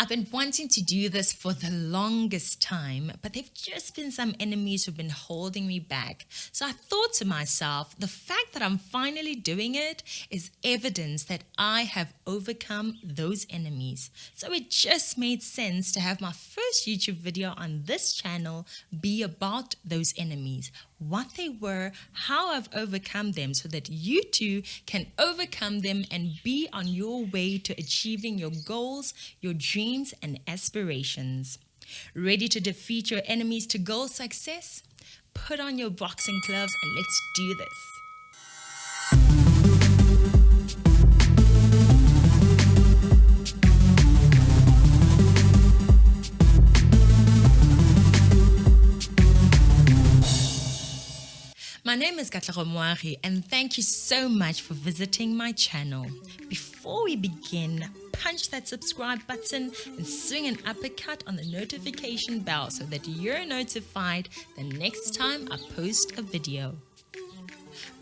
I've been wanting to do this for the longest time, but there've just been some enemies who've been holding me back. So I thought to myself, the fact that I'm finally doing it is evidence that I have overcome those enemies. So it just made sense to have my first YouTube video on this channel be about those enemies, what they were, how I've overcome them, so that you too can overcome them and be on your way to achieving your goals, your dreams and aspirations. Ready to defeat your enemies to goal success? Put on your boxing gloves and let's do this. My name is Moagi and thank you so much for visiting my channel. Before we begin, punch that subscribe button and swing an uppercut on the notification bell so that you're notified the next time I post a video.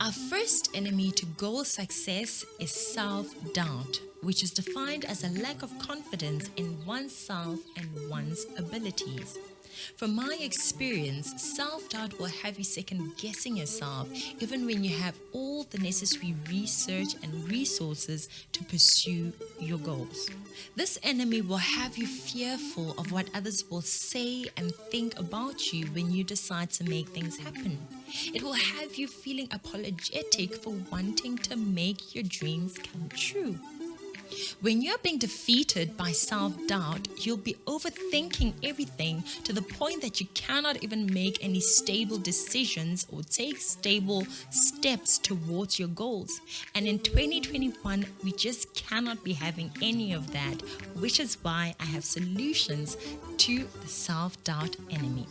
Our first enemy to goal success is self-doubt, which is defined as a lack of confidence in oneself and one's abilities. From my experience, self-doubt will have you second-guessing yourself even when you have all the necessary research and resources to pursue your goals. This enemy will have you fearful of what others will say and think about you when you decide to make things happen. It will have you feeling apologetic for wanting to make your dreams come true. When you're being defeated by self-doubt, you'll be overthinking everything to the point that you cannot even make any stable decisions or take stable steps towards your goals. And in 2021, we just cannot be having any of that, which is why I have solutions to the self-doubt enemy.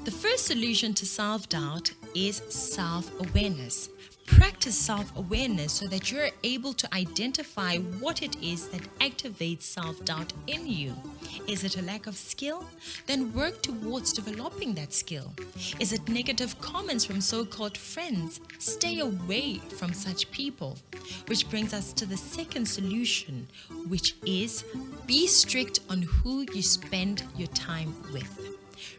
The first solution to self-doubt is self-awareness. Practice self-awareness so that you're able to identify what it is that activates self-doubt in you. Is it a lack of skill? Then work towards developing that skill. Is it negative comments from so-called friends? Stay away from such people. Which brings us to the second solution, which is be strict on who you spend your time with.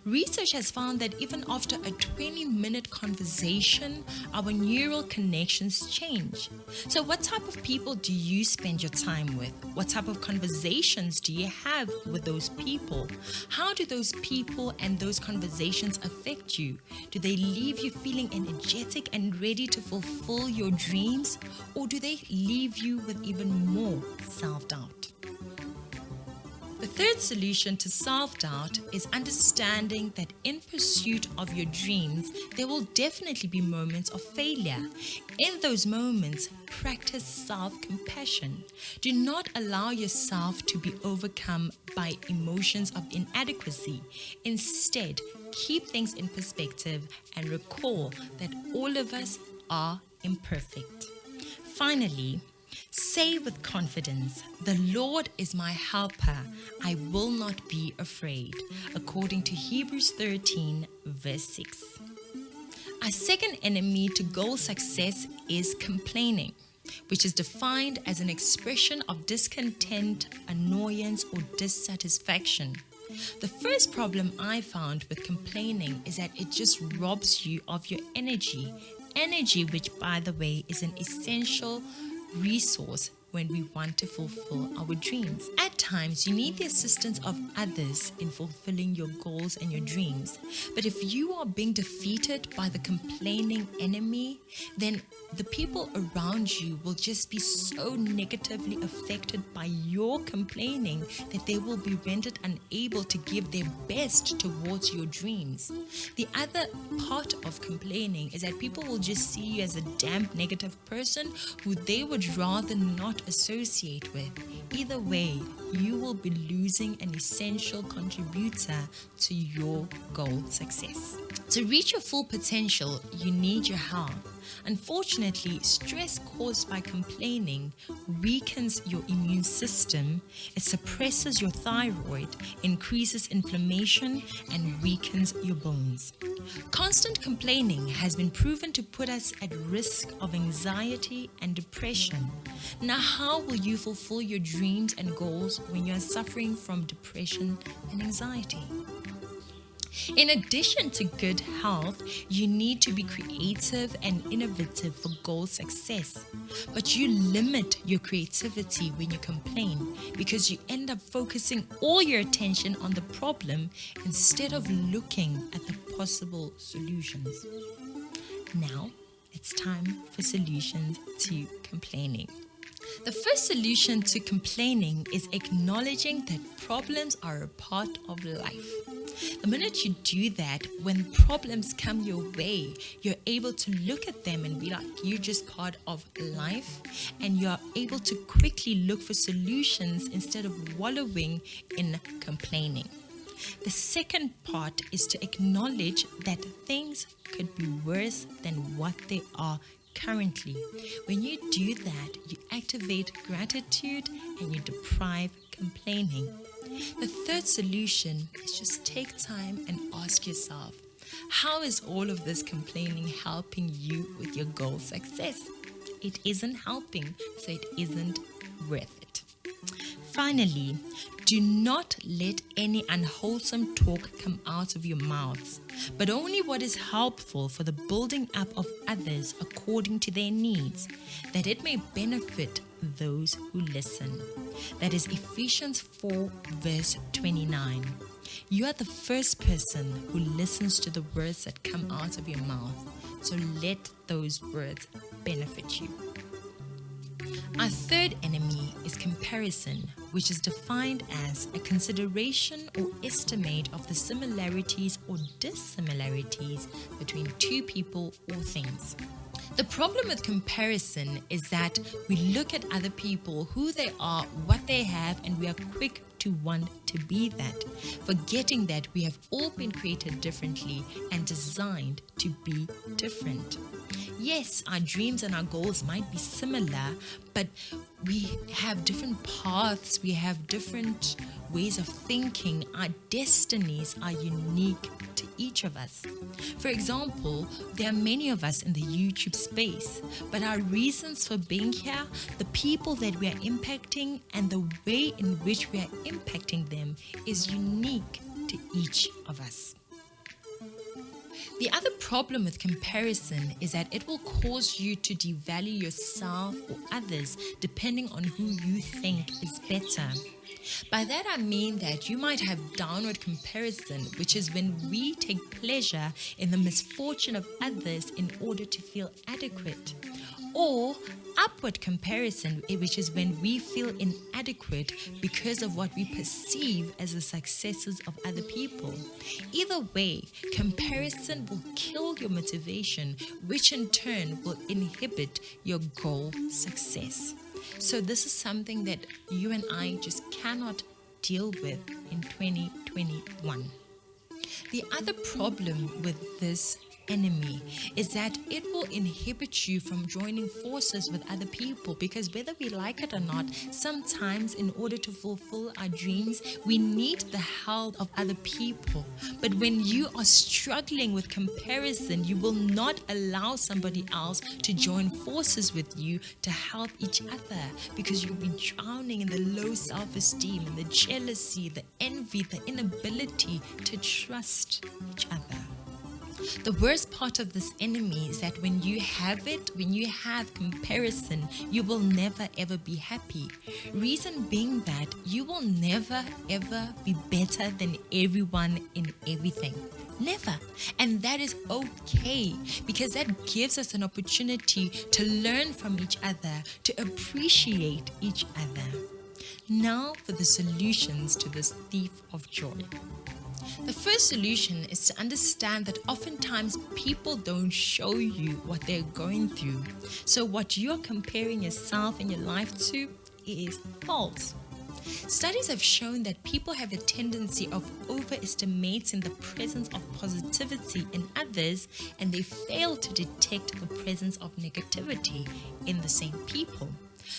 Research has found that even after a 20-minute conversation, our neural connections change. So what type of people do you spend your time with? What type of conversations do you have with those people? How do those people and those conversations affect you? Do they leave you feeling energetic and ready to fulfill your dreams? Or do they leave you with even more self-doubt? The third solution to self-doubt is understanding that in pursuit of your dreams, there will definitely be moments of failure. In those moments, practice self-compassion. Do not allow yourself to be overcome by emotions of inadequacy. Instead, keep things in perspective and recall that all of us are imperfect. Finally, say with confidence, "The Lord is my helper, I will not be afraid," according to Hebrews 13, verse 6. Our second enemy to goal success is complaining, which is defined as an expression of discontent, annoyance, or dissatisfaction. The first problem I found with complaining is that it just robs you of your energy, which, by the way, is an essential resource when we want to fulfill our dreams. At times, you need the assistance of others in fulfilling your goals and your dreams. But if you are being defeated by the complaining enemy, then the people around you will just be so negatively affected by your complaining that they will be rendered unable to give their best towards your dreams. The other part of complaining is that people will just see you as a damp negative person who they would rather not associate with. Either way, you will be losing an essential contributor to your goal success. To reach your full potential, you need your help. Unfortunately, stress caused by complaining weakens your immune system, it suppresses your thyroid, increases inflammation, and weakens your bones. Constant complaining has been proven to put us at risk of anxiety and depression. Now, how will you fulfill your dreams and goals when you are suffering from depression and anxiety? In addition to good health, you need to be creative and innovative for goal success. But you limit your creativity when you complain because you end up focusing all your attention on the problem instead of looking at the possible solutions. Now, it's time for solutions to complaining. The first solution to complaining is acknowledging that problems are a part of life. The minute you do that, when problems come your way, you're able to look at them and be like, you're just part of life, and you're able to quickly look for solutions instead of wallowing in complaining. The second part is to acknowledge that things could be worse than what they are currently. When you do that, you activate gratitude and you deprive complaining. The third solution is just take time and ask yourself, how is all of this complaining helping you with your goal success? It isn't helping, so it isn't worth it. Finally, do not let any unwholesome talk come out of your mouths, but only what is helpful for the building up of others according to their needs, that it may benefit those who listen. That is Ephesians 4 verse 29. You are the first person who listens to the words that come out of your mouth, so let those words benefit you. Our third enemy is comparison, which is defined as a consideration or estimate of the similarities or dissimilarities between two people or things. The problem with comparison is that we look at other people, who they are, what they have, and we are quick to want to be that, forgetting that we have all been created differently and designed to be different. Yes, our dreams and our goals might be similar, but we have different paths, we have different ways of thinking. Our destinies are unique to each of us. For example, there are many of us in the YouTube space, but our reasons for being here, the people that we are impacting, and the way in which we are impacting them is unique to each of us. The other problem with comparison is that it will cause you to devalue yourself or others depending on who you think is better. By that I mean that you might have downward comparison, which is when we take pleasure in the misfortune of others in order to feel adequate. Or upward comparison, which is when we feel inadequate because of what we perceive as the successes of other people. Either way, comparison will kill your motivation, which in turn will inhibit your goal success. So this is something that you and I just cannot deal with in 2021. The other problem with this enemy is that it will inhibit you from joining forces with other people, because whether we like it or not, sometimes in order to fulfill our dreams, we need the help of other people. But when you are struggling with comparison, you will not allow somebody else to join forces with you to help each other, because you'll be drowning in the low self-esteem and the jealousy, the envy, the inability to trust each other. The worst part of this enemy is that when you have comparison, you will never ever be happy. Reason being that you will never ever be better than everyone in everything. Never. And that is okay, because that gives us an opportunity to learn from each other, to appreciate each other. Now for the solutions to this thief of joy. The first solution is to understand that oftentimes people don't show you what they're going through. So what you're comparing yourself and your life to is false. Studies have shown that people have a tendency of overestimating the presence of positivity in others, and they fail to detect the presence of negativity in the same people.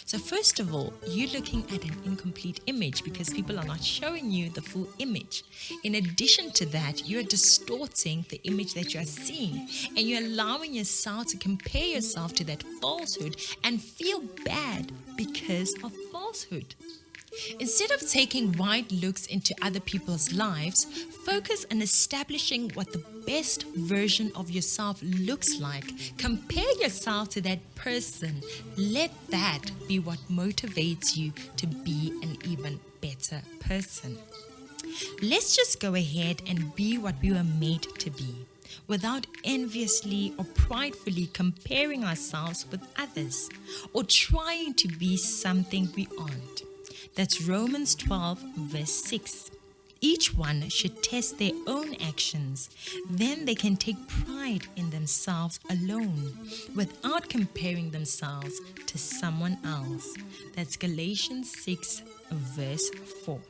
So first of all, you're looking at an incomplete image because people are not showing you the full image. In addition to that, you're distorting the image that you're seeing, and you're allowing yourself to compare yourself to that falsehood and feel bad because of falsehood. Instead of taking wide looks into other people's lives, focus on establishing what the best version of yourself looks like. Compare yourself to that person. Let that be what motivates you to be an even better person. Let's just go ahead and be what we were made to be, without enviously or pridefully comparing ourselves with others or trying to be something we aren't. That's Romans 12, verse 6. Each one should test their own actions. Then they can take pride in themselves alone without comparing themselves to someone else. That's Galatians 6, verse 4.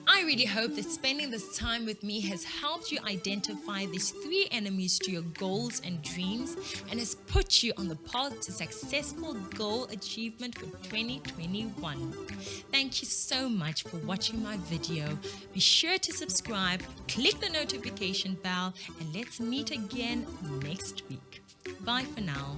I really hope that spending this time with me has helped you identify these 3 enemies to your goals and dreams and has put you on the path to successful goal achievement for 2021. Thank you so much for watching my video. Be sure to subscribe, click the notification bell, and let's meet again next week. Bye for now.